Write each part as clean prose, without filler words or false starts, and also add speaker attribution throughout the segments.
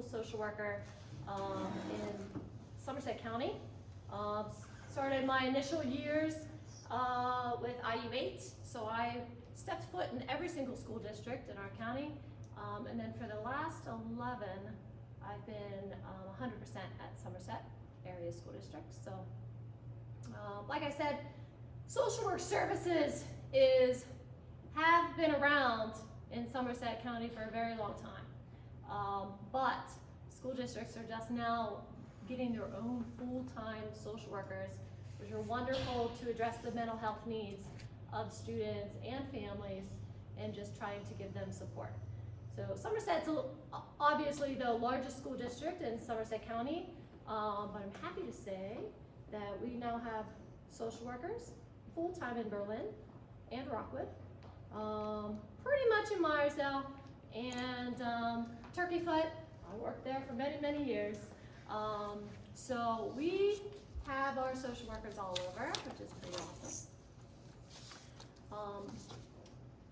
Speaker 1: school social worker in Somerset County. Started my initial years with IU8, so I stepped foot in every single school district in our county, and then for the last 11, I've been 100% at Somerset area school district. So, like I said, social work services have been around in Somerset County for a very long time, but school districts are just now getting their own full-time social workers, which are wonderful to address the mental health needs of students and families and just trying to give them support. So Somerset's obviously the largest school district in Somerset County, but I'm happy to say that we now have social workers full-time in Berlin and Rockwood, pretty much in Myersdale, and Turkeyfoot. I worked there for many, many years. So we have our social workers all over, which is pretty awesome.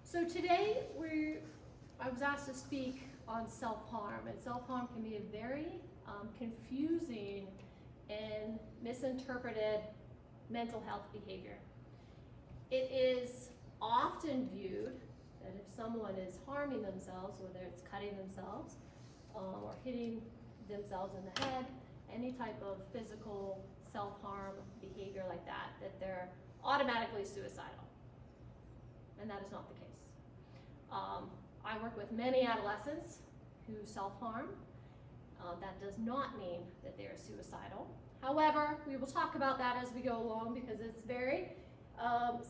Speaker 1: So today I was asked to speak on self-harm, and self-harm can be a very confusing and misinterpreted mental health behavior. It is often viewed that if someone is harming themselves, whether it's cutting themselves or hitting themselves in the head, any type of physical self-harm behavior like that, that they're automatically suicidal. And that is not the case. I work with many adolescents who self-harm. That does not mean that they are suicidal. However, we will talk about that as we go along because it's very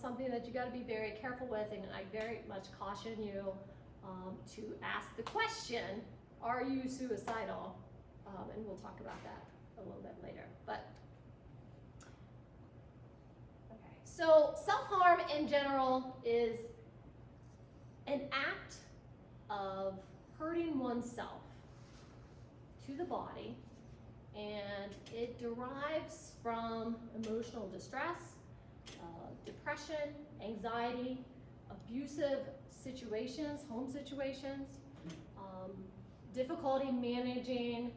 Speaker 1: something that you got to be very careful with, and I very much caution you to ask the question, are you suicidal? And we'll talk about that a little bit later. But okay, so self-harm in general is an act of hurting oneself to the body, and it derives from emotional distress, depression, anxiety, abusive situations, home situations, difficulty managing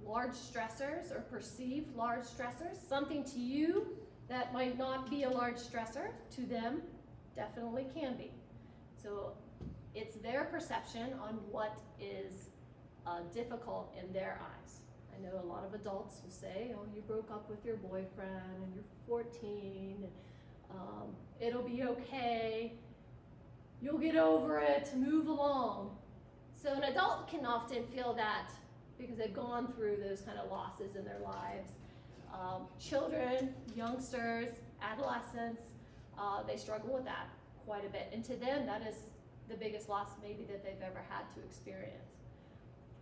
Speaker 1: large stressors or perceived large stressors. Something to you that might not be a large stressor, to them definitely can be. So it's their perception on what is difficult in their eyes. I know a lot of adults will say, oh, you broke up with your boyfriend and you're 14, it'll be okay, you'll get over it, move along. So an adult can often feel that because they've gone through those kind of losses in their lives. Children, youngsters, adolescents, they struggle with that quite a bit. And to them, that is the biggest loss maybe that they've ever had to experience.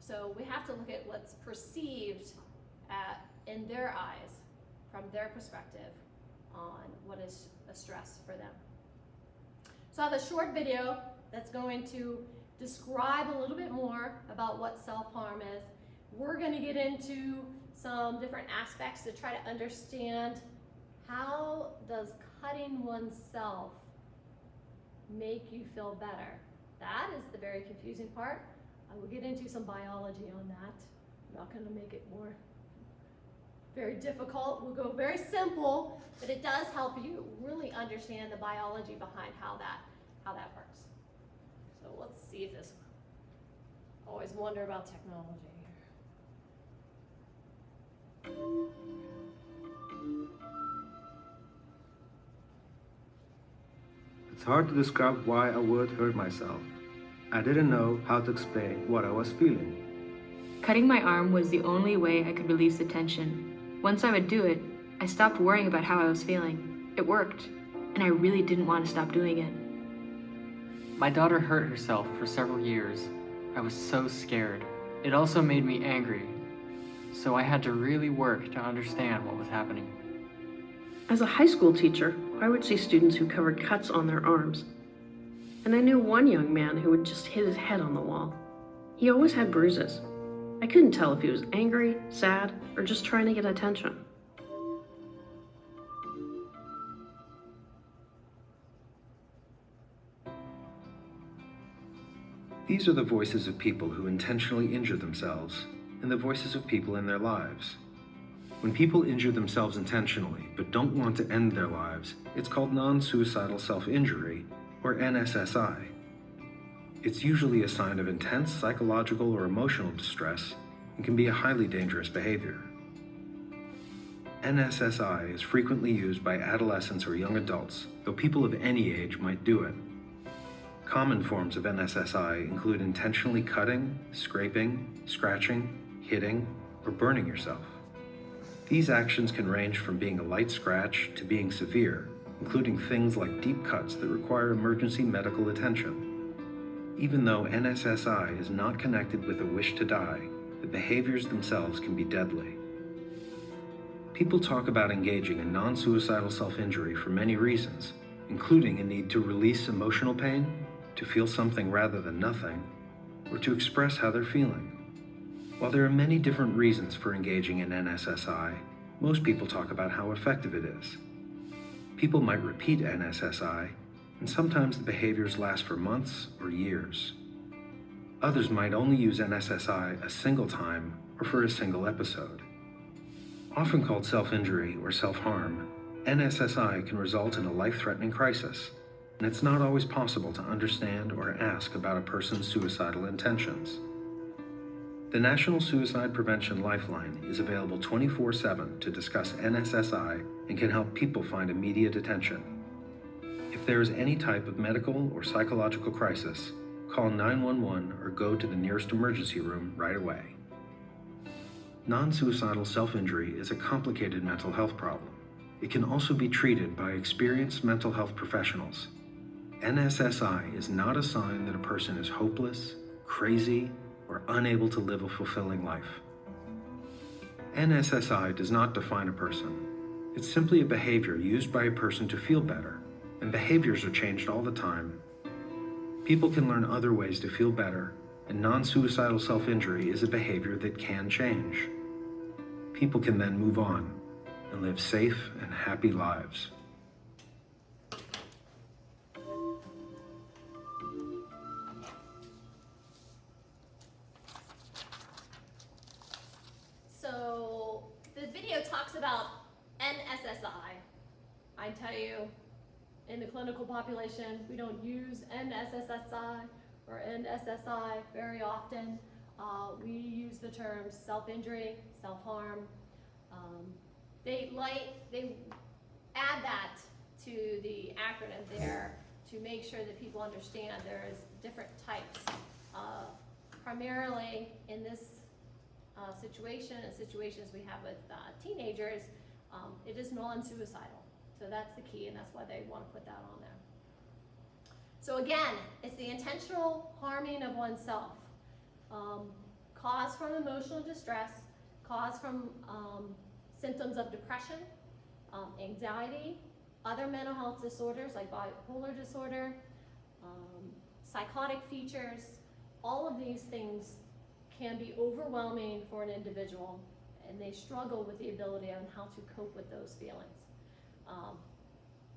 Speaker 1: So we have to look at what's perceived in their eyes, from their perspective, on what is a stress for them. So I have a short video that's going to describe a little bit more about what self-harm is. We're going to get into some different aspects to try to understand how does cutting oneself make you feel better. That is the very confusing part. I will get into some biology on that. I'm not going to make it more very difficult. We'll go very simple, but it does help you really understand the biology behind how that works. So let's see if this. Always wonder about technology here.
Speaker 2: It's hard to describe why I would hurt myself. I didn't know how to explain what I was feeling.
Speaker 3: Cutting my arm was the only way I could release the tension. Once I would do it, I stopped worrying about how I was feeling. It worked, and I really didn't want to stop doing it.
Speaker 4: My daughter hurt herself for several years. I was so scared. It also made me angry, so I had to really work to understand what was happening.
Speaker 5: As a high school teacher, I would see students who covered cuts on their arms. And I knew one young man who would just hit his head on the wall. He always had bruises. I couldn't tell if he was angry, sad, or just trying to get attention.
Speaker 2: These are the voices of people who intentionally injure themselves and the voices of people in their lives. When people injure themselves intentionally but don't want to end their lives, it's called non-suicidal self-injury, or NSSI. It's usually a sign of intense psychological or emotional distress and can be a highly dangerous behavior. NSSI is frequently used by adolescents or young adults, though people of any age might do it. Common forms of NSSI include intentionally cutting, scraping, scratching, hitting, or burning yourself. These actions can range from being a light scratch to being severe, including things like deep cuts that require emergency medical attention. Even though NSSI is not connected with a wish to die, the behaviors themselves can be deadly. People talk about engaging in non-suicidal self-injury for many reasons, including a need to release emotional pain, to feel something rather than nothing, or to express how they're feeling. While there are many different reasons for engaging in NSSI, most people talk about how effective it is. People might repeat NSSI, and sometimes the behaviors last for months or years. Others might only use NSSI a single time or for a single episode. Often called self-injury or self-harm, NSSI can result in a life-threatening crisis, and it's not always possible to understand or ask about a person's suicidal intentions. The National Suicide Prevention Lifeline is available 24/7 to discuss NSSI and can help people find immediate attention. If there is any type of medical or psychological crisis, call 911 or go to the nearest emergency room right away. Non-suicidal self-injury is a complicated mental health problem. It can also be treated by experienced mental health professionals. NSSI is not a sign that a person is hopeless, crazy, or unable to live a fulfilling life. NSSI does not define a person. It's simply a behavior used by a person to feel better, and behaviors are changed all the time. People can learn other ways to feel better, and non-suicidal self-injury is a behavior that can change. People can then move on and live safe and happy lives.
Speaker 1: So the video talks about NSSI. I tell you, in the clinical population, we don't use NSSI or NSSI very often. We use the terms self-injury, self-harm. They add that to the acronym there to make sure that people understand there's different types. Primarily in this situation and situations we have with teenagers, it is non-suicidal. So that's the key, and that's why they want to put that on there. So again, it's the intentional harming of oneself, caused from emotional distress, caused from symptoms of depression, anxiety, other mental health disorders like bipolar disorder, psychotic features. All of these things can be overwhelming for an individual, and they struggle with the ability on how to cope with those feelings.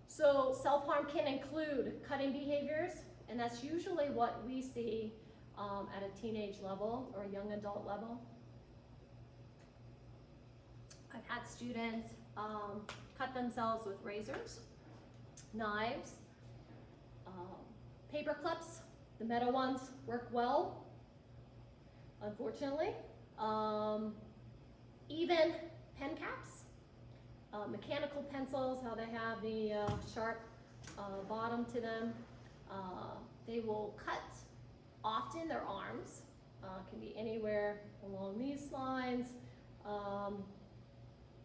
Speaker 1: So self-harm can include cutting behaviors, and that's usually what we see at a teenage level or a young adult level. I've had students cut themselves with razors, knives, paper clips. The metal ones work well, unfortunately. Even pen caps. Mechanical pencils, how they have the sharp bottom to them. They will cut often their arms, can be anywhere along these lines,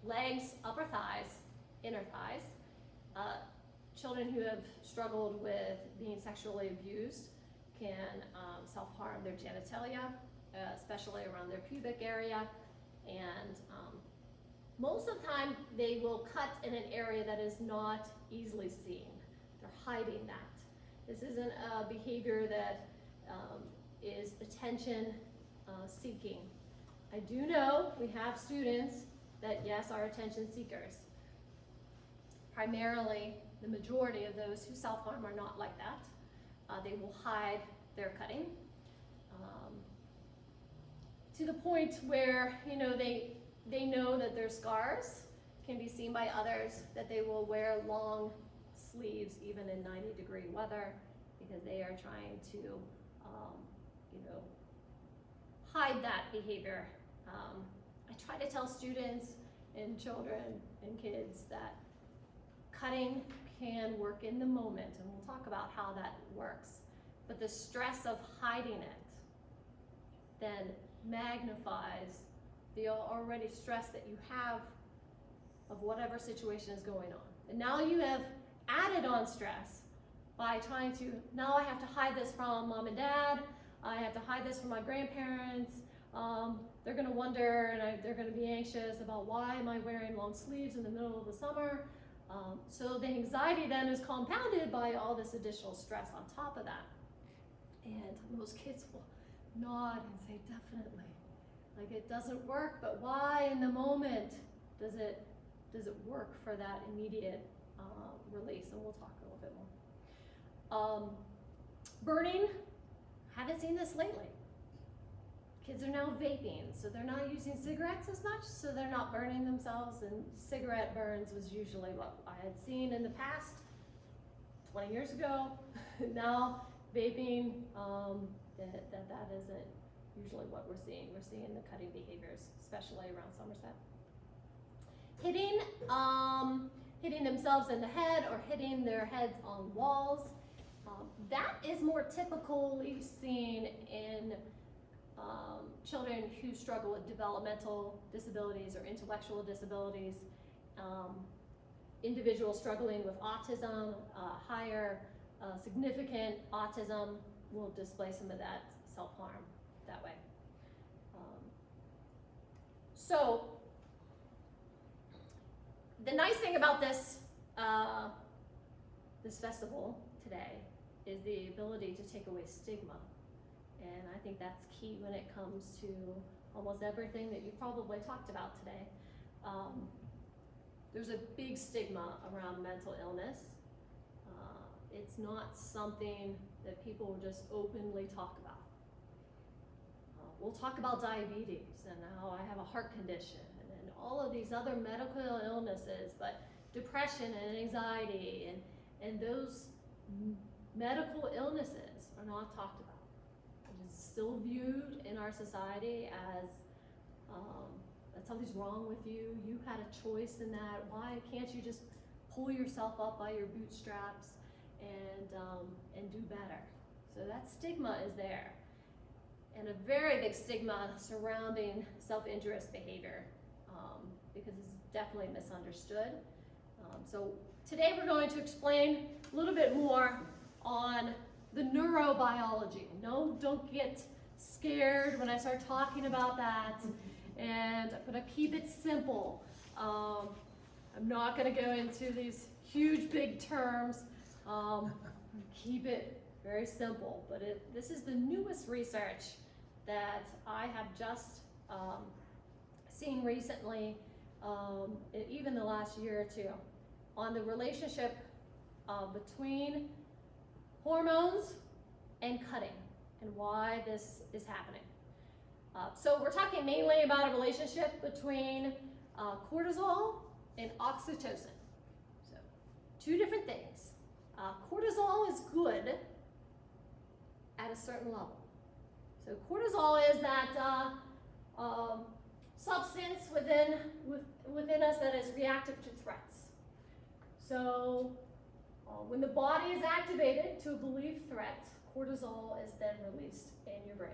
Speaker 1: legs, upper thighs, inner thighs. Children who have struggled with being sexually abused can self-harm their genitalia, especially around their pubic area, and most of the time, they will cut in an area that is not easily seen. They're hiding that. This isn't a behavior that is attention seeking. I do know we have students that, yes, are attention seekers. Primarily, the majority of those who self-harm are not like that. They will hide their cutting. to the point where, you know, they know that their scars can be seen by others, that they will wear long sleeves even in 90-degree weather because they are trying to, you know, hide that behavior. I try to tell students and children and kids that cutting can work in the moment, and we'll talk about how that works. But the stress of hiding it then magnifies the already stress that you have of whatever situation is going on. And now you have added on stress by trying to, now I have to hide this from mom and dad, I have to hide this from my grandparents, they're gonna wonder and they're gonna be anxious about why am I wearing long sleeves in the middle of the summer. So the anxiety then is compounded by all this additional stress on top of that. And most kids will nod and say, definitely. Like, it doesn't work, but why in the moment does it work for that immediate release? And we'll talk a little bit more. Burning, haven't seen this lately. Kids are now vaping, so they're not using cigarettes as much, so they're not burning themselves, and cigarette burns was usually what I had seen in the past, 20 years ago. Now, vaping, that isn't usually what we're seeing. We're seeing the cutting behaviors, especially around Somerset. Hitting themselves in the head or hitting their heads on walls. That is more typically seen in children who struggle with developmental disabilities or intellectual disabilities, individuals struggling with autism, higher significant autism will display some of that self-harm that way. So the nice thing about this this festival today is the ability to take away stigma. And I think that's key when it comes to almost everything that you probably talked about today. There's a big stigma around mental illness. It's not something that people will just openly talk about. We'll talk about diabetes and how I have a heart condition and all of these other medical illnesses, but depression and anxiety and those medical illnesses are not talked about. It is still viewed in our society as that something's wrong with you. You had a choice in that. Why can't you just pull yourself up by your bootstraps and do better? So that stigma is there, and a very big stigma surrounding self-injurious behavior because it's definitely misunderstood. So today we're going to explain a little bit more on the neurobiology. No, don't get scared when I start talking about that. And I'm gonna keep it simple. I'm not gonna go into these huge, big terms. Keep it very simple. But this is the newest research that I have just seen recently, even the last year or two, on the relationship between hormones and cutting and why this is happening. So we're talking mainly about a relationship between cortisol and oxytocin. So two different things. Cortisol is good at a certain level. So cortisol is that substance within us that is reactive to threats. So when the body is activated to a believed threat, cortisol is then released in your brain.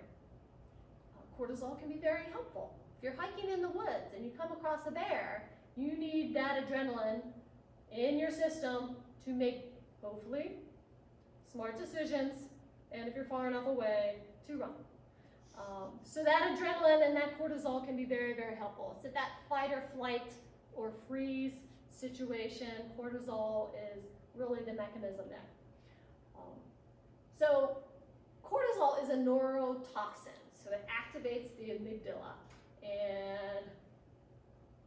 Speaker 1: Cortisol can be very helpful. If you're hiking in the woods and you come across a bear, you need that adrenaline in your system to make, hopefully, smart decisions, and if you're far enough away, to run. So that adrenaline and that cortisol can be very, very helpful. It's at that fight or flight or freeze situation. Cortisol is really the mechanism there. So cortisol is a neurotoxin. So it activates the amygdala, and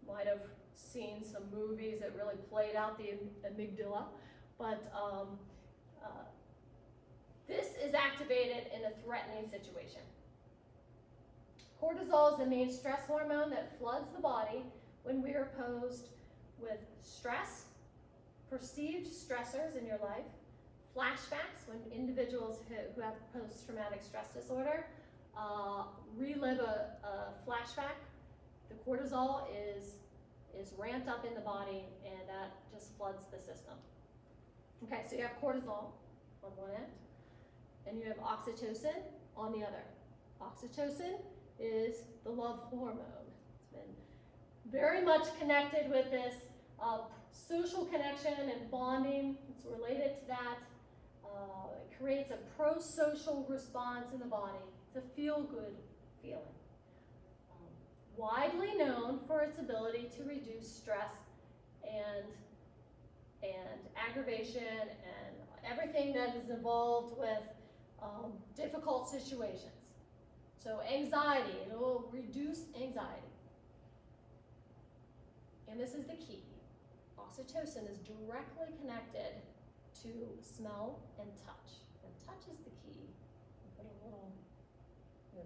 Speaker 1: might have seen some movies that really played out the amygdala, but this is activated in a threatening situation. Cortisol is the main stress hormone that floods the body when we are posed with stress, perceived stressors in your life, flashbacks when individuals who have post-traumatic stress disorder relive a flashback. The cortisol is ramped up in the body, and that just floods the system. Okay, so you have cortisol on one end, and you have oxytocin on the other. Oxytocin is the love hormone. It's been very much connected with this social connection and bonding. It's related to that. It creates a pro-social response in the body. It's a feel-good feeling. Widely known for its ability to reduce stress and aggravation and everything that is involved with difficult situations. So anxiety, it will reduce anxiety. And this is the key. Oxytocin is directly connected to smell and touch. And touch is the key. I'll put a little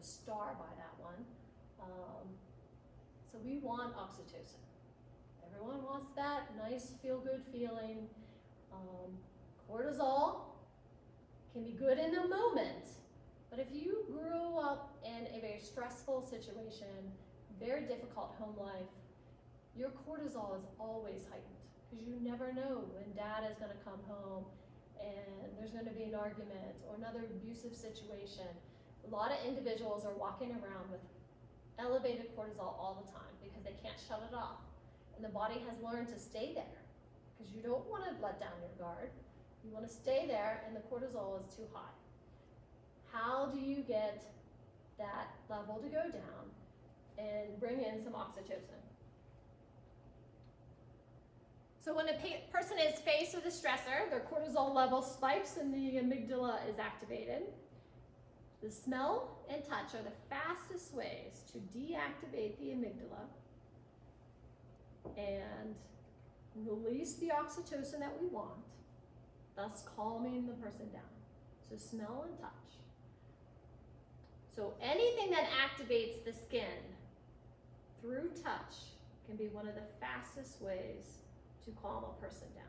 Speaker 1: star by that one. So we want oxytocin. Everyone wants that nice feel-good feeling. Cortisol can be good in the moment, but if you grew up in a very stressful situation, very difficult home life, your cortisol is always heightened because you never know when dad is going to come home and there's going to be an argument or another abusive situation. A lot of individuals are walking around with elevated cortisol all the time because they can't shut it off. And the body has learned to stay there because you don't want to let down your guard. You want to stay there and the cortisol is too high. How do you get that level to go down and bring in some oxytocin? So when a person is faced with a stressor, their cortisol level spikes and the amygdala is activated. The smell and touch are the fastest ways to deactivate the amygdala and release the oxytocin that we want, thus calming the person down. So smell and touch. So anything that activates the skin through touch can be one of the fastest ways to calm a person down,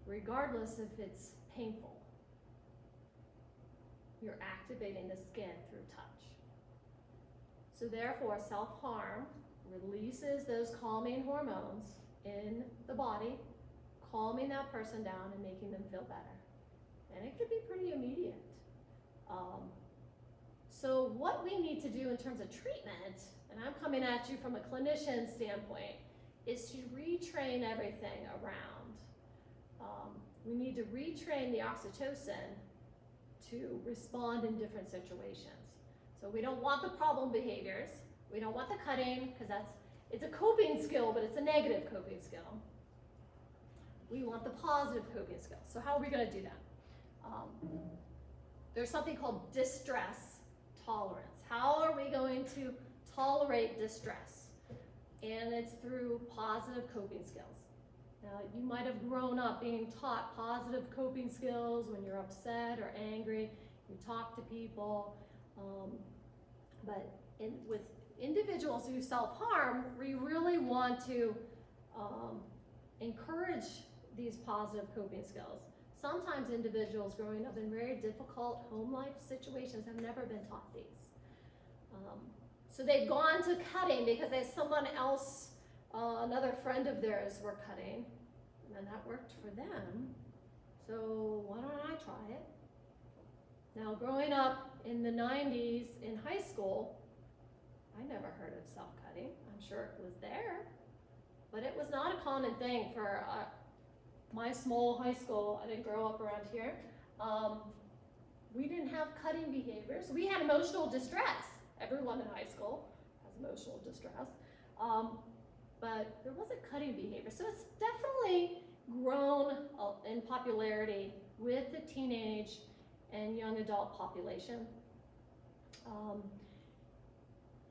Speaker 1: regardless if it's painful. You're activating the skin through touch. So therefore, self-harm releases those calming hormones in the body, calming that person down and making them feel better. And it could be pretty immediate. So what we need to do in terms of treatment, and I'm coming at you from a clinician standpoint, is to retrain everything around. We need to retrain the oxytocin to respond in different situations. So we don't want the problem behaviors. We don't want the cutting, because it's a coping skill, but it's a negative coping skill. We want the positive coping skill. So how are we going to do that? There's something called distress tolerance. How are we going to tolerate distress? And it's through positive coping skills. Now, you might have grown up being taught positive coping skills when you're upset or angry. You talk to people. But with individuals who self-harm, we really want to encourage these positive coping skills. Sometimes individuals growing up in very difficult home life situations have never been taught these. So they've gone to cutting because someone else, another friend of theirs were cutting, and that worked for them. So why don't I try it? Now, growing up in the 90s in high school, I never heard of self-cutting. I'm sure it was there, but it was not a common thing for my small high school. I didn't grow up around here. We didn't have cutting behaviors. We had emotional distress. Everyone in high school has emotional distress, but there wasn't cutting behavior. So it's definitely grown in popularity with the teenage and young adult population.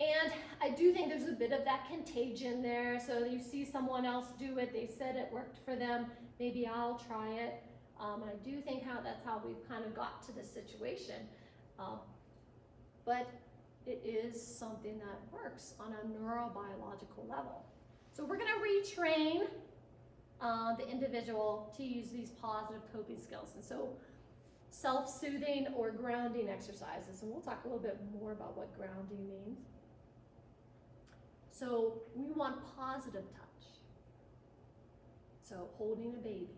Speaker 1: And I do think there's a bit of that contagion there. So you see someone else do it, they said it worked for them, maybe I'll try it. And I do think that's how we've kind of got to this situation. but it is something that works on a neurobiological level. So we're gonna retrain the individual to use these positive coping skills. And so self-soothing or grounding exercises, and we'll talk a little bit more about what grounding means. So we want positive touch. So holding a baby,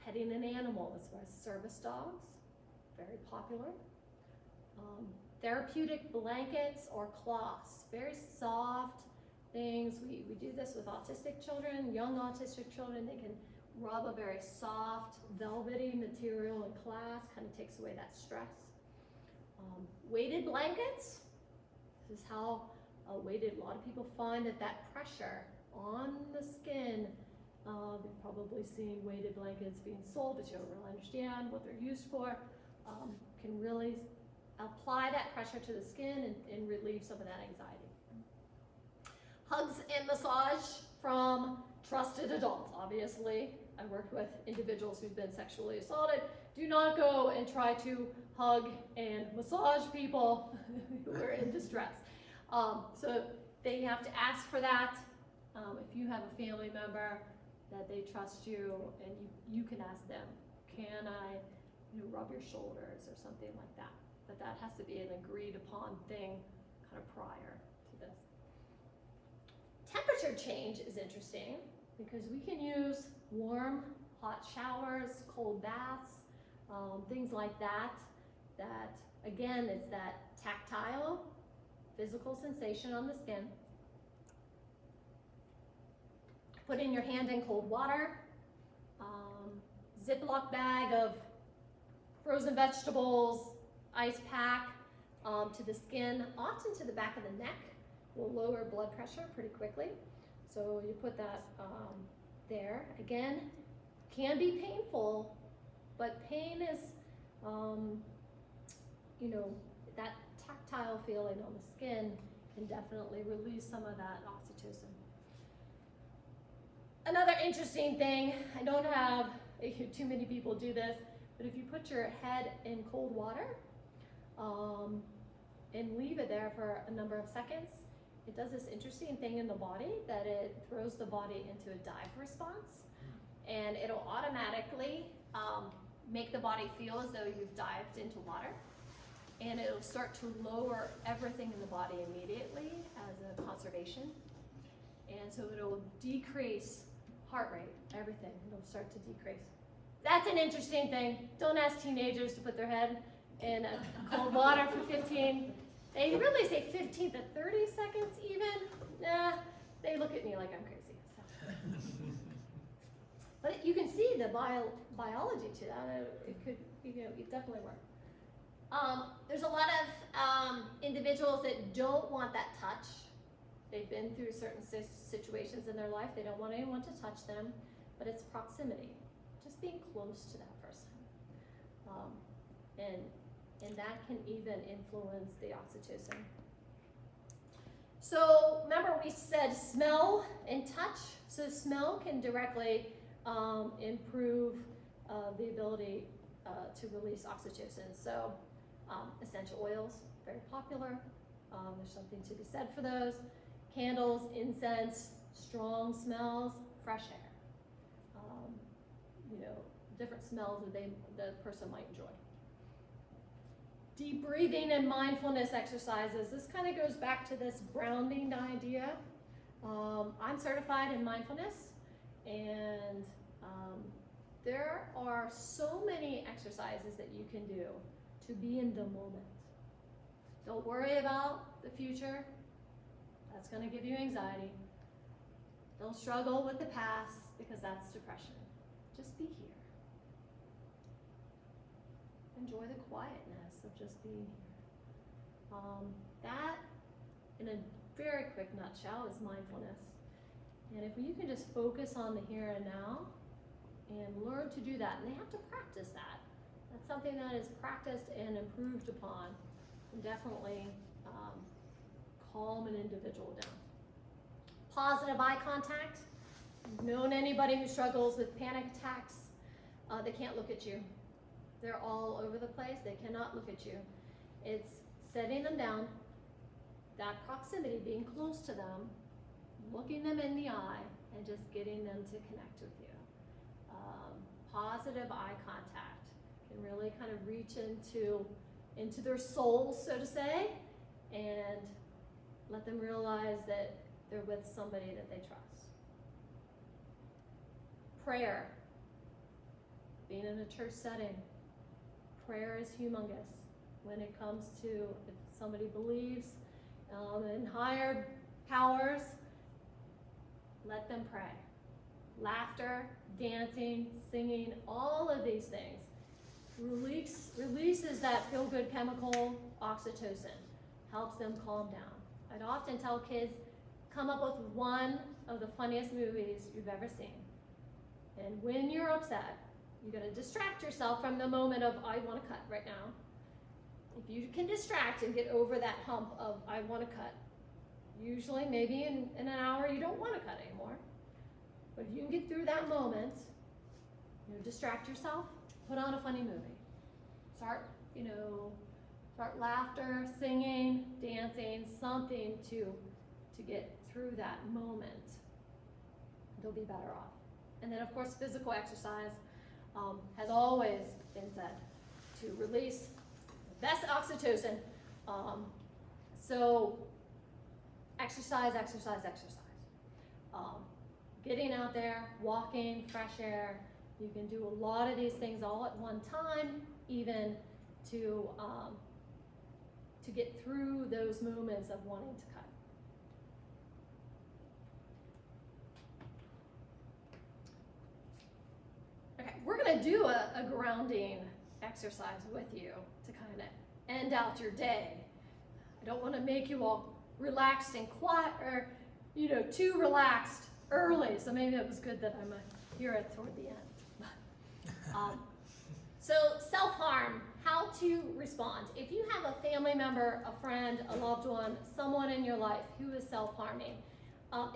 Speaker 1: petting an animal, as far as service dogs, very popular. Therapeutic blankets or cloths, very soft things. We do this with autistic children, young autistic children. They can rub a very soft, velvety material in class, kind of takes away that stress. Weighted blankets, this is how weighted, a lot of people find that pressure on the skin, you've probably seen weighted blankets being sold, but you don't really understand what they're used for, can really apply that pressure to the skin and relieve some of that anxiety. Hugs and massage from trusted adults, obviously. I worked with individuals who've been sexually assaulted. Do not go and try to hug and massage people who are in distress. So they have to ask for that. If you have a family member that they trust you, and you can ask them, can I rub your shoulders or something like that. But that has to be an agreed upon thing kind of prior to this. Temperature change is interesting because we can use warm, hot showers, cold baths, things like that, that again, it's that tactile, physical sensation on the skin. Putting your hand in cold water, Ziploc bag of frozen vegetables, ice pack to the skin, often to the back of the neck, will lower blood pressure pretty quickly. So you put that there. Again, can be painful, but pain is, that tactile feeling on the skin can definitely release some of that oxytocin. Another interesting thing, I don't have too many people do this, but if you put your head in cold water and leave it there for a number of seconds, it does this interesting thing in the body that it throws the body into a dive response, and it'll automatically make the body feel as though you've dived into water, and it'll start to lower everything in the body immediately as a conservation, and so it'll decrease heart rate, everything, it'll start to decrease. That's an interesting thing. Don't ask teenagers to put their head in cold water for 15. They really say 15 to 30 seconds even. Nah, they look at me like I'm crazy. So. But you can see the biology to that. It could, it definitely work. There's a lot of individuals that don't want that touch. They've been through certain situations in their life. They don't want anyone to touch them, but it's proximity. Just being close to that person. And that can even influence the oxytocin. So remember we said smell and touch. So smell can directly improve the ability to release oxytocin. So essential oils, very popular. There's something to be said for those. Candles, incense, strong smells, fresh air. Different smells that the person might enjoy. Deep breathing and mindfulness exercises. This kind of goes back to this grounding idea. I'm certified in mindfulness, and there are so many exercises that you can do to be in the moment. Don't worry about the future. That's going to give you anxiety. Don't struggle with the past, because that's depression. Just be here. Enjoy the quietness of just being here. That, in a very quick nutshell, is mindfulness. And if you can just focus on the here and now and learn to do that, and they have to practice that. That's something that is practiced and improved upon, and definitely calm an individual down. Positive eye contact. If you've known anybody who struggles with panic attacks, they can't look at you. They're all over the place. They cannot look at you. It's setting them down, that proximity, being close to them, looking them in the eye, and just getting them to connect with you. Positive eye contact can really kind of reach into their souls, so to say, and let them realize that they're with somebody that they trust. Prayer. Being in a church setting, prayer is humongous when it comes to if somebody believes in higher powers, let them pray. Laughter, dancing, singing, all of these things releases that feel-good chemical, oxytocin, helps them calm down. I'd often tell kids, come up with one of the funniest movies you've ever seen. And when you're upset, you gotta distract yourself from the moment of, I wanna cut right now. If you can distract and get over that hump of, I wanna cut, usually maybe in an hour you don't wanna cut anymore. But if you can get through that moment, distract yourself, put on a funny movie. Start laughter, singing, dancing, something to get through that moment. They'll be better off. And then of course, physical exercise has always been said to release the best oxytocin. So exercise. Getting out there, walking, fresh air. You can do a lot of these things all at one time, even to get through those moments of wanting to cut. Okay, we're gonna do a grounding exercise with you to kind of end out your day. I don't want to make you all relaxed and quiet, or too relaxed early, so maybe it was good that I'm here toward the end. So self-harm, how to respond. If you have a family member, a friend, a loved one, someone in your life who is self-harming,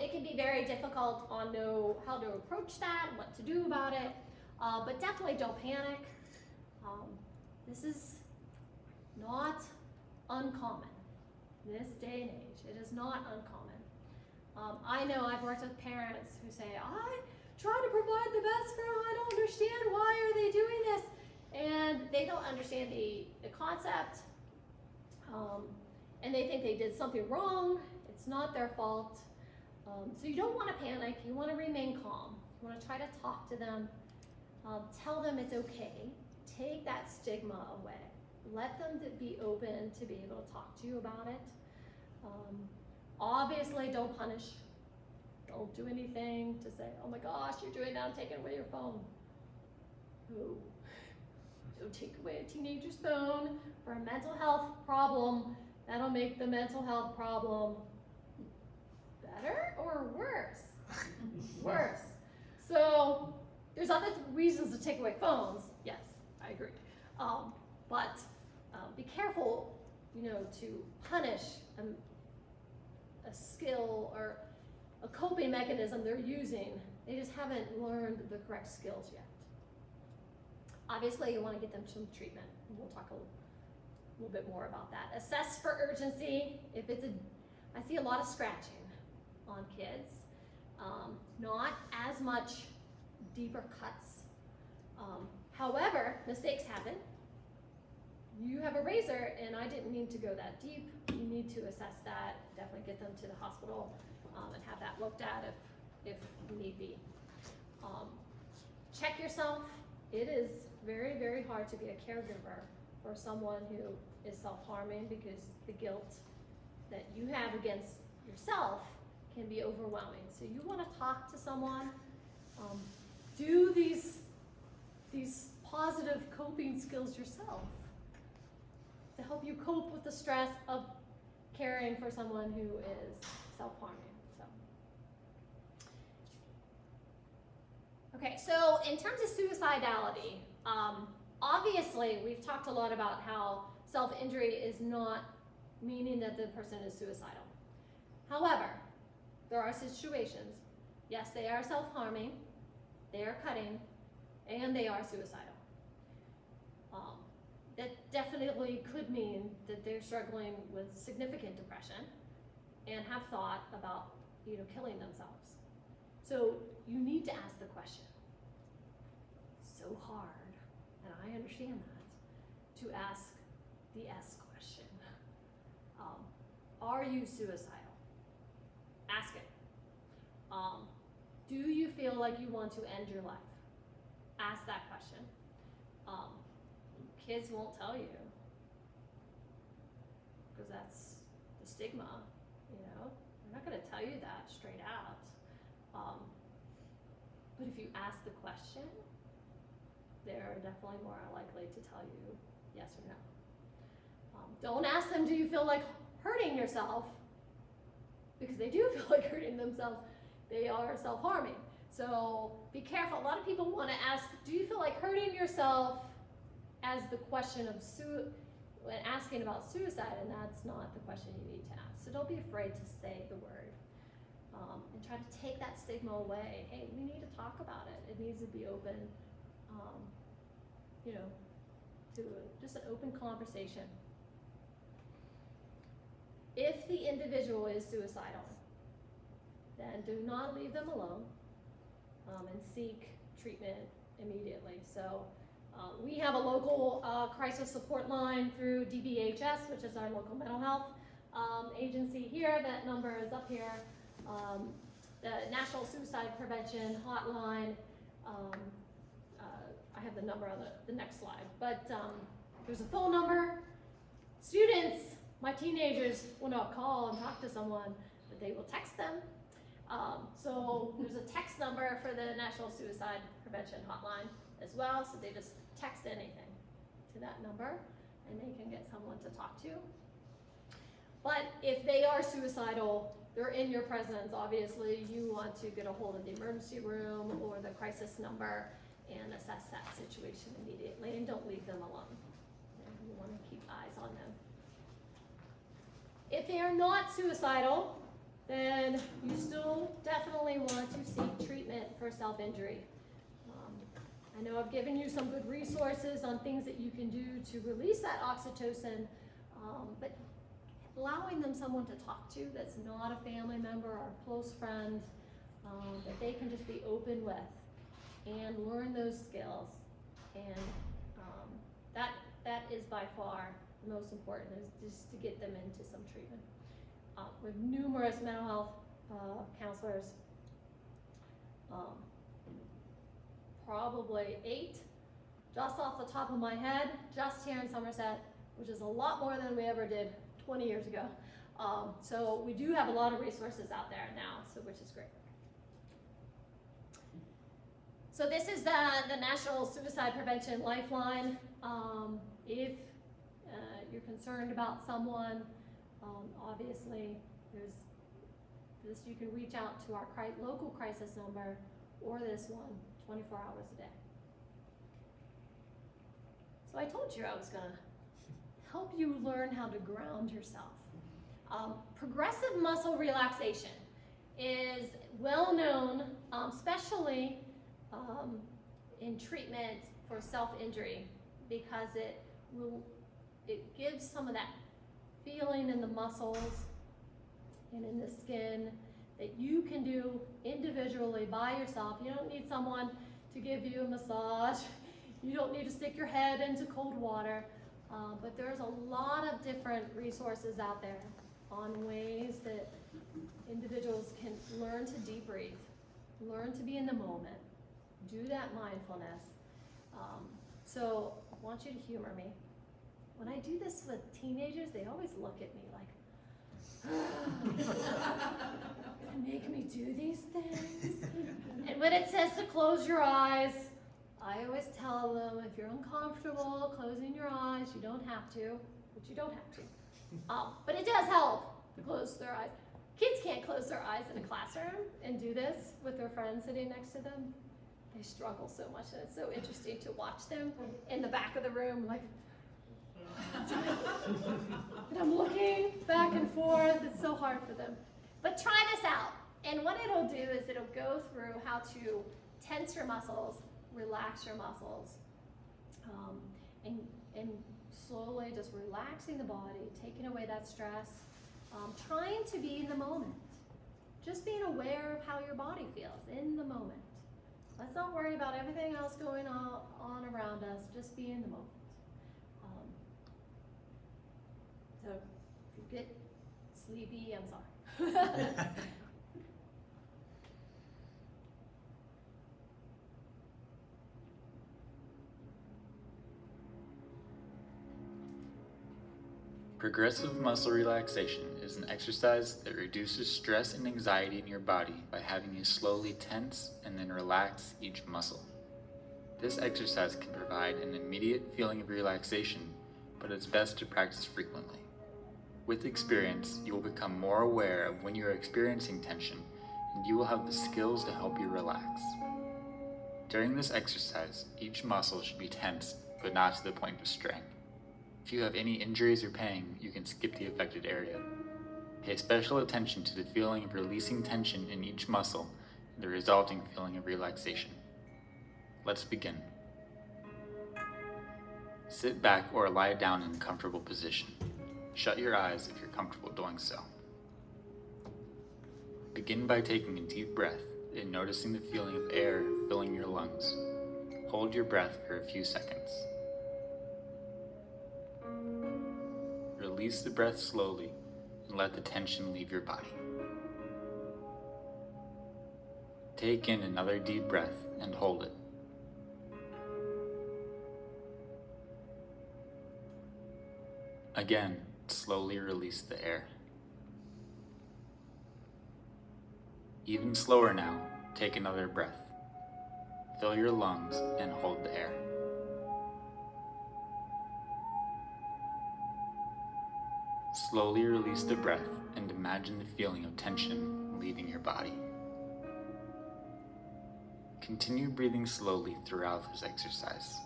Speaker 1: it can be very difficult on how to approach that, what to do about it, but definitely don't panic. This is not uncommon. This day and age, it is not uncommon. I know I've worked with parents who say, I try to provide the best for them, I don't understand, why are they doing this? And they don't understand the concept, and they think they did something wrong. It's not their fault. So you don't want to panic, you want to remain calm. You want to try to talk to them, tell them it's okay, take that stigma away. Let them be open to be able to talk to you about it. Obviously, don't punish. Don't do anything to say, oh my gosh, you're doing that, I'm taking away your phone. No. Don't take away a teenager's phone for a mental health problem. That'll make the mental health problem better or worse? Worse. So there's other reasons to take away phones. Yes, I agree. But be careful, to punish a skill or a coping mechanism they're using. They just haven't learned the correct skills yet. Obviously, you want to get them some treatment. We'll talk a little bit more about that. Assess for urgency. I see a lot of scratching on kids. Not as much deeper cuts. However, mistakes happen. You have a razor and I didn't mean to go that deep. You need to assess that, definitely get them to the hospital and have that looked at if need be. Check yourself. It is very, very hard to be a caregiver for someone who is self-harming because the guilt that you have against yourself can be overwhelming. So you want to talk to someone, do these positive coping skills yourself to help you cope with the stress of caring for someone who is self-harming. Okay, so in terms of suicidality, obviously we've talked a lot about how self-injury is not meaning that the person is suicidal. However, there are situations, yes, they are self-harming, they are cutting, and they are suicidal. That definitely could mean that they're struggling with significant depression and have thought about, killing themselves. So you need to ask the question. So hard, and I understand that, to ask the S question. Are you suicidal? Ask it. Do you feel like you want to end your life? Ask that question. Kids won't tell you, because that's the stigma, They're not going to tell you that straight out. But if you ask the question, they're definitely more likely to tell you yes or no. Don't ask them, do you feel like hurting yourself? Because they do feel like hurting themselves. They are self-harming. So be careful. A lot of people want to ask, do you feel like hurting yourself, as the question of when asking about suicide, and that's not the question you need to ask. So don't be afraid to say the word, and try to take that stigma away. Hey, we need to talk about it. It needs to be open, to just an open conversation. If the individual is suicidal, then do not leave them alone, and seek treatment immediately. So we have a local crisis support line through DBHS, which is our local mental health agency here. That number is up here. The National Suicide Prevention Hotline. I have the number on the next slide, but there's a phone number. Students, my teenagers, will not call and talk to someone, but they will text them. So there's a text number for the National Suicide Prevention Hotline as well, so they just text anything to that number and they can get someone to talk to. But if they are suicidal, they're in your presence, obviously you want to get a hold of the emergency room or the crisis number and assess that situation immediately, and don't leave them alone. You want to keep eyes on them. If they are not suicidal, then you still definitely want to seek treatment for self-injury. I know I've given you some good resources on things that you can do to release that oxytocin, but allowing them someone to talk to that's not a family member or a close friend, that they can just be open with and learn those skills. And that is by far the most important, is just to get them into some treatment. With numerous mental health counselors, probably 8, just off the top of my head, just here in Somerset, which is a lot more than we ever did 20 years ago. So we do have a lot of resources out there now, which is great. So this is the National Suicide Prevention Lifeline. If you're concerned about someone, obviously there's this, you can reach out to our local crisis number or this one 24 hours a day. So I told you I was gonna help you learn how to ground yourself. Progressive muscle relaxation is well known, especially in treatment for self-injury, because it gives some of that feeling in the muscles and in the skin that you can do individually by yourself. You don't need someone to give you a massage. You don't need to stick your head into cold water. But there's a lot of different resources out there on ways that individuals can learn to deep breathe, learn to be in the moment, do that mindfulness. So I want you to humor me. When I do this with teenagers, they always look at me like, gonna make me do these things? And when it says to close your eyes, I always tell them, if you're uncomfortable closing your eyes, you don't have to, but you don't have to. But it does help to close their eyes. Kids can't close their eyes in a classroom and do this with their friends sitting next to them. They struggle so much, and it's so interesting to watch them in the back of the room, like, and I'm looking back and forth. It's so hard for them. But try this out. And what it'll do is it'll go through how to tense your muscles, relax your muscles, and slowly just relaxing the body, taking away that stress, trying to be in the moment. Just being aware of how your body feels in the moment. Let's not worry about everything else going on around us, just be in the moment. So if you get sleepy, I'm sorry.
Speaker 6: Progressive muscle relaxation is an exercise that reduces stress and anxiety in your body by having you slowly tense and then relax each muscle. This exercise can provide an immediate feeling of relaxation, but it's best to practice frequently. With experience, you will become more aware of when you are experiencing tension, and you will have the skills to help you relax. During this exercise, each muscle should be tensed, but not to the point of strain. If you have any injuries or pain, you can skip the affected area. Pay special attention to the feeling of releasing tension in each muscle and the resulting feeling of relaxation. Let's begin. Sit back or lie down in a comfortable position. Shut your eyes if you're comfortable doing so. Begin by taking a deep breath and noticing the feeling of air filling your lungs. Hold your breath for a few seconds. Release the breath slowly and let the tension leave your body. Take in another deep breath and hold it. Again, slowly release the air. Even slower now, take another breath. Fill your lungs and hold the air. Slowly release the breath and imagine the feeling of tension leaving your body. Continue breathing slowly throughout this exercise.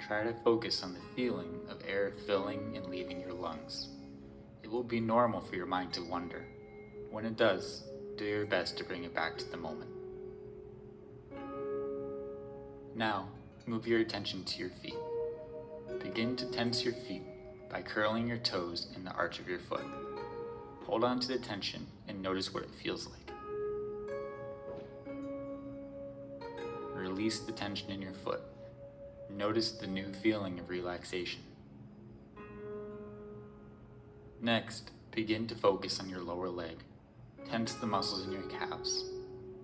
Speaker 6: Try to focus on the feeling of air filling and leaving your lungs. It will be normal for your mind to wander. When it does, do your best to bring it back to the moment. Now, move your attention to your feet. Begin to tense your feet by curling your toes in the arch of your foot. Hold on to the tension and notice what it feels like. Release the tension in your foot. Notice the new feeling of relaxation. Next, begin to focus on your lower leg. Tense the muscles in your calves.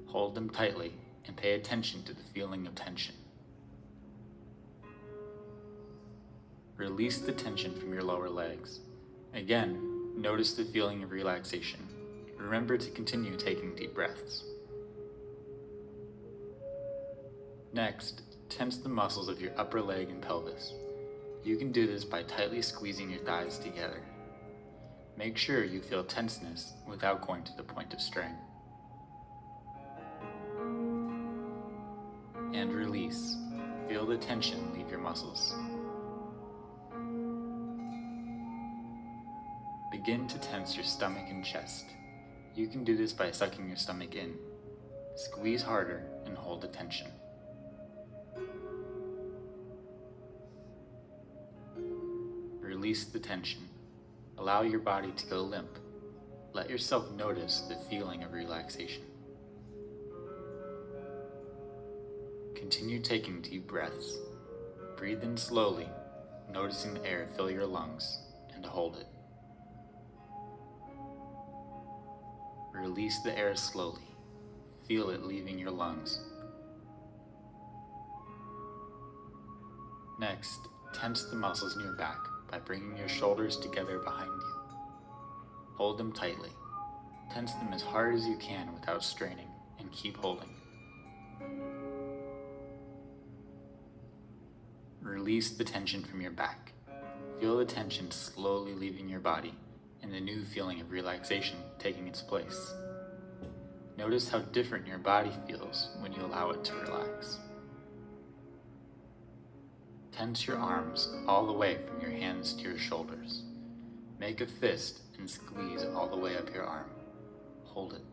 Speaker 6: Hold them tightly and pay attention to the feeling of tension. Release the tension from your lower legs. Again, notice the feeling of relaxation. Remember to continue taking deep breaths. Next, tense the muscles of your upper leg and pelvis. You can do this by tightly squeezing your thighs together. Make sure you feel tenseness without going to the point of strain. And release. Feel the tension leave your muscles. Begin to tense your stomach and chest. You can do this by sucking your stomach in. Squeeze harder and hold the tension. Release the tension. Allow your body to go limp. Let yourself notice the feeling of relaxation. Continue taking deep breaths. Breathe in slowly, noticing the air fill your lungs, and hold it. Release the air slowly. Feel it leaving your lungs. Next, tense the muscles in your back by bringing your shoulders together behind you. Hold them tightly. Tense them as hard as you can without straining, and keep holding. Release the tension from your back. Feel the tension slowly leaving your body and the new feeling of relaxation taking its place. Notice how different your body feels when you allow it to relax. Tense your arms all the way from your hands to your shoulders. Make a fist and squeeze all the way up your arm. Hold it.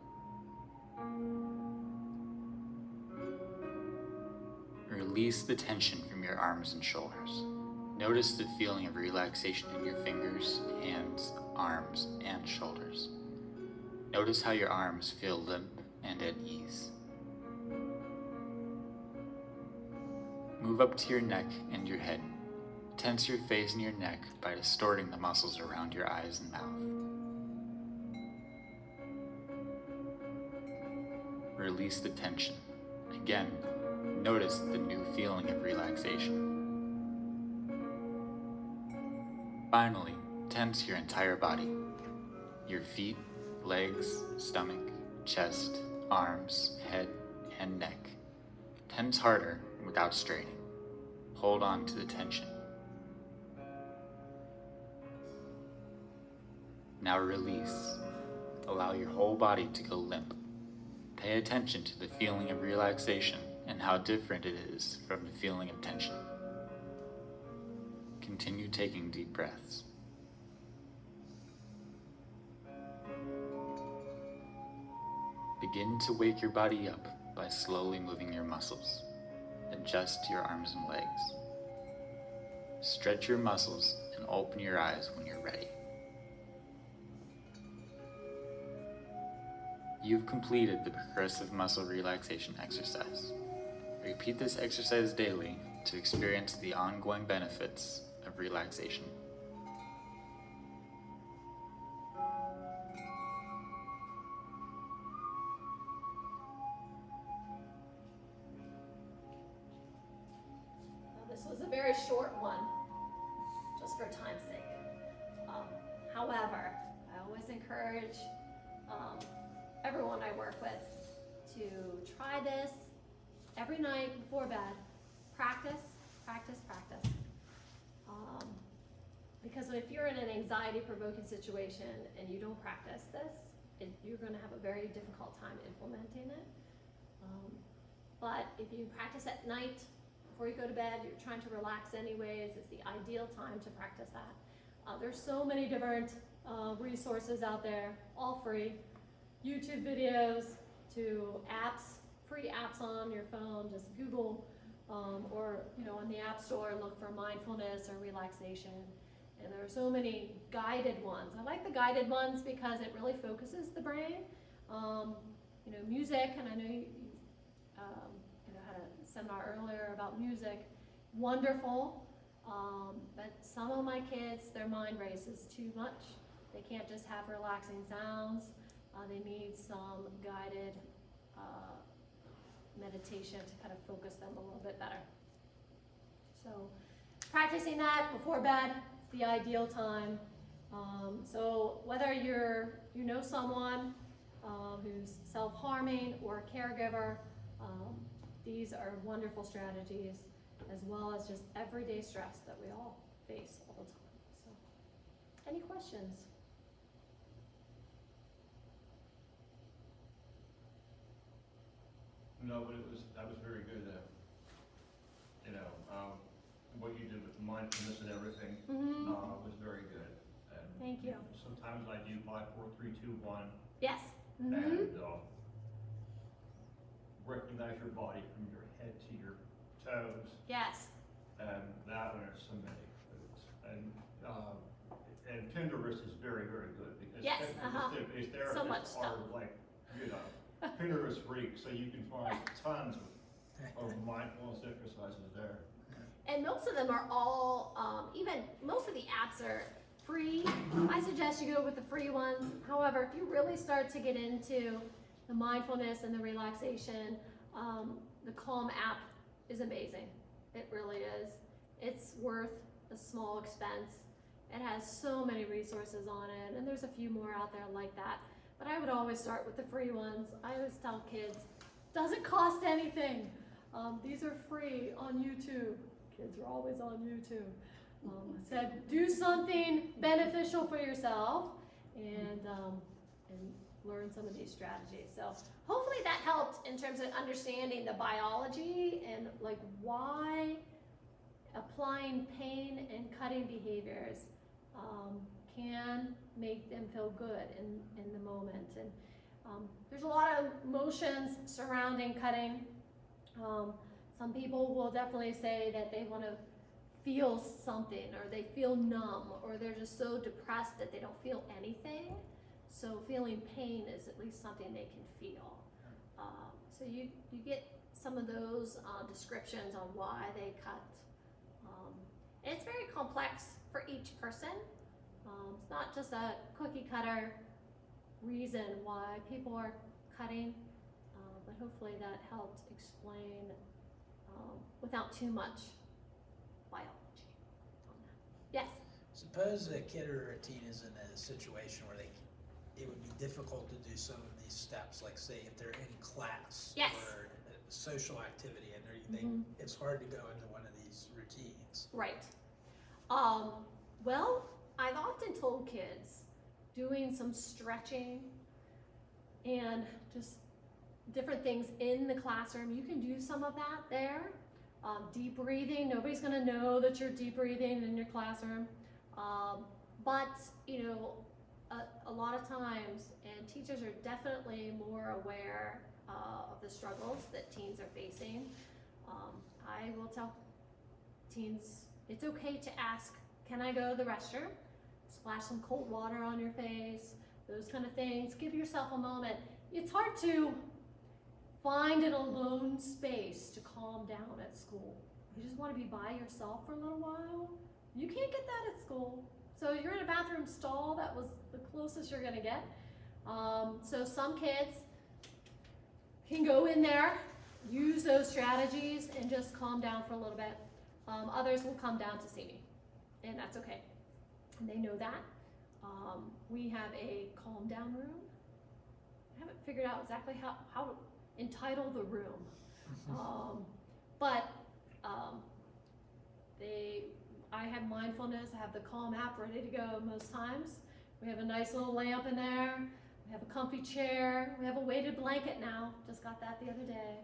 Speaker 6: Release the tension from your arms and shoulders. Notice the feeling of relaxation in your fingers, hands, arms, and shoulders. Notice how your arms feel limp and at ease. Move up to your neck and your head. Tense your face and your neck by distorting the muscles around your eyes and mouth. Release the tension. Again, notice the new feeling of relaxation. Finally, tense your entire body. Your feet, legs, stomach, chest, arms, head, and neck. Tense harder without straining. Hold on to the tension. Now release. Allow your whole body to go limp. Pay attention to the feeling of relaxation and how different it is from the feeling of tension. Continue taking deep breaths. Begin to wake your body up by slowly moving your muscles. Adjust your arms and legs. Stretch your muscles and open your eyes when you're ready. You've completed the progressive muscle relaxation exercise. Repeat this exercise daily to experience the ongoing benefits of relaxation.
Speaker 1: Now, this was a very short one, just for time's sake. However, I always encourage everyone I work with to try this every night before bed. Practice, practice, practice. Because if you're in an anxiety-provoking situation and you don't practice this, you're going to have a very difficult time implementing it. But if you practice at night before you go to bed, you're trying to relax anyways, it's the ideal time to practice that. There's so many different resources out there, all free. YouTube videos to apps, free apps on your phone, just Google or on the App Store, look for mindfulness or relaxation. And there are so many guided ones. I like the guided ones because it really focuses the brain. Music, and I know you had a seminar earlier about music, wonderful. But some of my kids, their mind races too much. They can't just have relaxing sounds. They need some guided meditation to kind of focus them a little bit better. So practicing that before bed is the ideal time. So whether you know someone who's self-harming or a caregiver, these are wonderful strategies, as well as just everyday stress that we all face all the time. So, any questions?
Speaker 7: No, but that was very good. What you did with mindfulness and everything was very good. And
Speaker 1: Thank you.
Speaker 7: Sometimes I do 5, 4, 3, 2, 1,
Speaker 1: Yes.
Speaker 7: and recognize your body from your head to your toes.
Speaker 1: Yes.
Speaker 7: And that one is so many foods. And Pinterest is very, very good because
Speaker 1: Yes,
Speaker 7: it's there.
Speaker 1: So much stuff.
Speaker 7: Pinterest freak, so you can find tons of mindfulness exercises there.
Speaker 1: And most of them are all, even most of the apps are free. I suggest you go with the free ones. However, if you really start to get into the mindfulness and the relaxation, the Calm app is amazing. It really is. It's worth a small expense. It has so many resources on it, and there's a few more out there like that. But I would always start with the free ones. I always tell kids, doesn't cost anything. These are free on YouTube. Kids are always on YouTube. I said, do something beneficial for yourself and learn some of these strategies. So hopefully that helped in terms of understanding the biology and like why applying pain and cutting behaviors can make them feel good in the moment. And there's a lot of emotions surrounding cutting. Some people will definitely say that they want to feel something, or they feel numb, or they're just so depressed that they don't feel anything. So feeling pain is at least something they can feel. So you get some of those descriptions on why they cut. And it's very complex for each person. It's not just a cookie cutter reason why people are cutting, but hopefully that helped explain without too much biology on that. Yes?
Speaker 8: Suppose a kid or a teen is in a situation where it would be difficult to do some of these steps, like say if they're in class
Speaker 1: Yes.
Speaker 8: or a social activity and it's hard to go into one of these routines.
Speaker 1: Right. Well, I've often told kids doing some stretching and just different things in the classroom. You can do some of that there. Deep breathing, nobody's gonna know that you're deep breathing in your classroom. But, you know, a lot of times, and teachers are definitely more aware of the struggles that teens are facing. I will tell teens, it's okay to ask, can I go to the restroom? Splash some cold water on your face, those kind of things. Give yourself a moment. It's hard to find an alone space to calm down at school. You just want to be by yourself for a little while. You can't get that at school. So you're in a bathroom stall, that was the closest you're gonna get. So some kids can go in there, use those strategies, and just calm down for a little bit. Others will come down to see me, and that's okay. And they know that. We have a calm down room. I haven't figured out exactly how to entitle the room. I have mindfulness, I have the Calm app ready to go most times. We have a nice little lamp in there. We have a comfy chair. We have a weighted blanket now. Just got that the other day.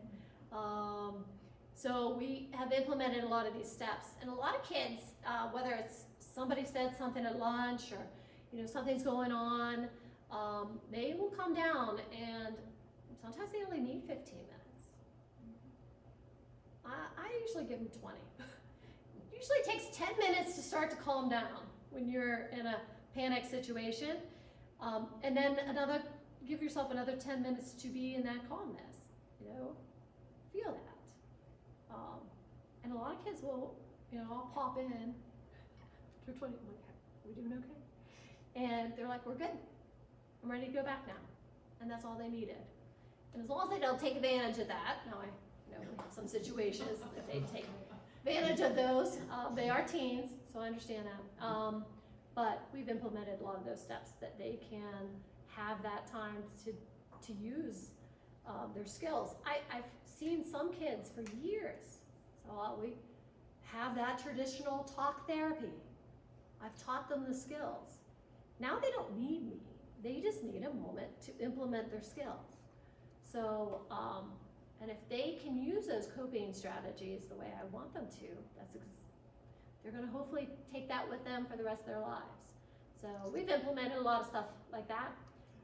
Speaker 1: So we have implemented a lot of these steps. And a lot of kids, whether it's somebody said something at lunch or something's going on, they will come down, and sometimes they only need 15 minutes. I usually give them 20. Usually it takes 10 minutes to start to calm down when you're in a panic situation. And then give yourself another 10 minutes to be in that calmness, feel that. And a lot of kids will, I'll pop in after 20, I'm like, are we doing okay? And they're like, we're good. I'm ready to go back now. And that's all they needed. And as long as they don't take advantage of that, now I know we have some situations that they take advantage of those. They are teens, so I understand that. But we've implemented a lot of those steps that they can have that time to use their skills. I've seen some kids for years, so we have that traditional talk therapy. I've taught them the skills. Now they don't need me. They just need a moment to implement their skills. So, and if they can use those coping strategies the way I want them to, they're gonna hopefully take that with them for the rest of their lives. So we've implemented a lot of stuff like that.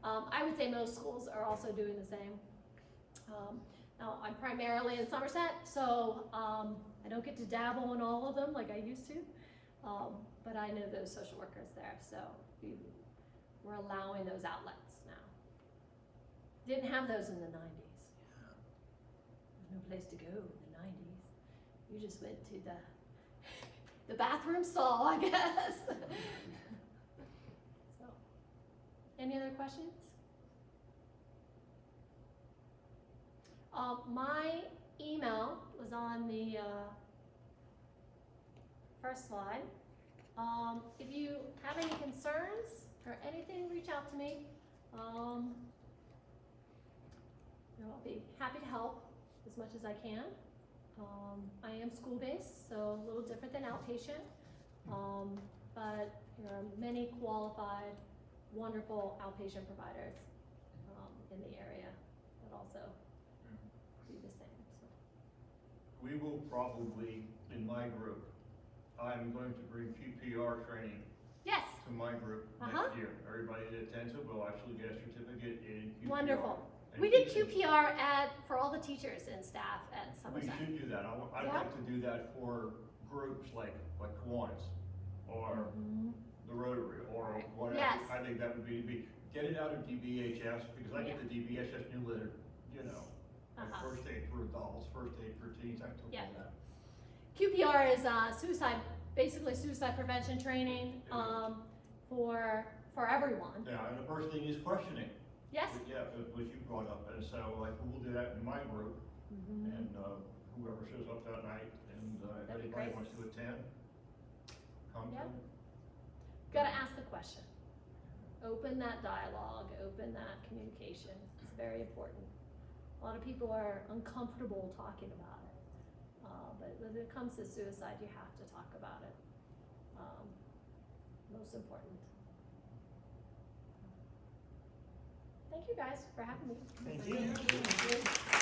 Speaker 1: I would say most schools are also doing the same. Now I'm primarily in Somerset, so I don't get to dabble in all of them like I used to, but I know those social workers there, so we're allowing those outlets now. Didn't have those in the 90s. There's no place to go in the 90s. You just went to the bathroom stall, I guess. So, any other questions? My email was on the first slide. If you have any concerns or anything, reach out to me. I'll be happy to help as much as I can. I am school-based, so a little different than outpatient, but there are many qualified, wonderful outpatient providers in the area that also do the same. So.
Speaker 7: We will probably, in my group, I'm going to bring PPR training
Speaker 1: Yes.
Speaker 7: to my group next year. Everybody that attends it will actually get a certificate in PPR.
Speaker 1: Wonderful.
Speaker 7: And
Speaker 1: We did QPR for all the teachers and staff at
Speaker 7: We
Speaker 1: Somerset.
Speaker 7: should do that. I'd like to do that for groups like Kiwanis, or the Rotary, or
Speaker 1: Right.
Speaker 7: whatever.
Speaker 1: Yes.
Speaker 7: I think that would be, get it out of DBHS, because I get the DBHS newsletter, you know, like first aid for adults, first aid for teens, I took all that.
Speaker 1: QPR is basically suicide prevention training for everyone.
Speaker 7: Yeah, and the first thing is questioning.
Speaker 1: Yes.
Speaker 7: Yeah, which you brought up, and so like we'll do that in my group, and whoever shows up that night, and if
Speaker 1: That'd be
Speaker 7: anybody
Speaker 1: great.
Speaker 7: wants to attend, come
Speaker 1: Yep.
Speaker 7: to.
Speaker 1: Gotta ask the question. Open that dialogue, open that communication. It's very important. A lot of people are uncomfortable talking about it. But when it comes to suicide, you have to talk about it. Most important. Thank you guys for having me.
Speaker 7: Thank you.